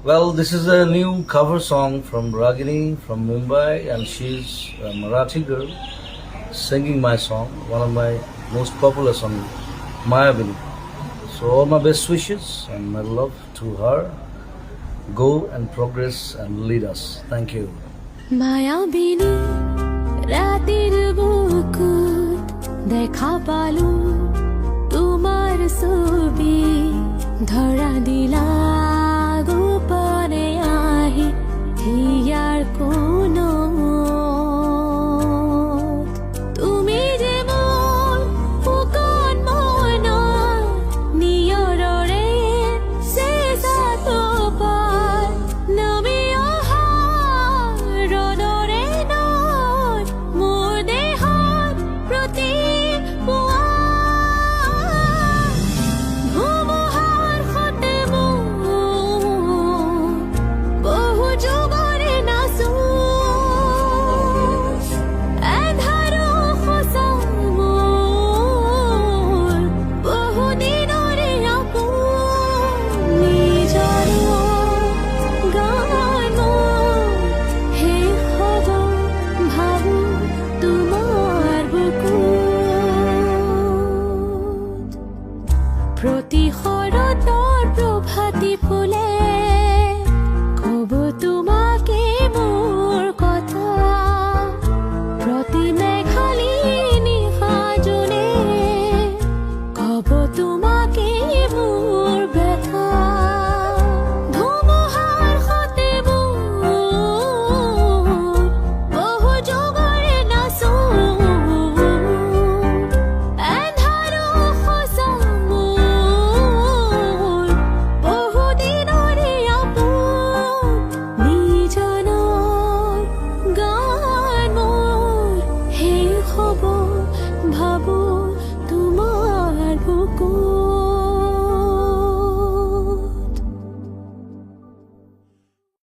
Well, this is a new cover song from Ragini from Mumbai, and she's a Marathi girl singing my song, one of my most popular songs, Mayavini. So all my best wishes and my love to her. Go and progress and lead us. Thank you. মায়াবিনী রাতের বুকুত দেখা পালু তোমার ছবি ধরা দিলা গোপনে আহি here কোনো তুমি যে মন ফুকন মন নিয়ৰৰে চেজাত পাৰ নমি ৰদৰে নয় মোৰ দেহত প্ৰতি পুৱা ধুমুহাৰ সতে বহু যুগৰে নাচো এন্ধাৰো সঁচা মোৰ বহু দিনৰে আপোন নিজৰ গান শেষ হ'ব ভাবো তোমাৰ বুকুত প্ৰতি শৰতৰ প্ৰভাতী ফুলে কব তোমাকে মোৰ কথা প্ৰতি মেঘালী নিশা জোনে কব তোমাকে মোৰ ব্যথা ধুমুহাৰ সতে বহু যুগৰে নাচো এন্ধাৰো সঁচা মোৰ বহু দিনৰে আপোন নিজনৰ গান মোৰ শেষ হ'ব ভাবো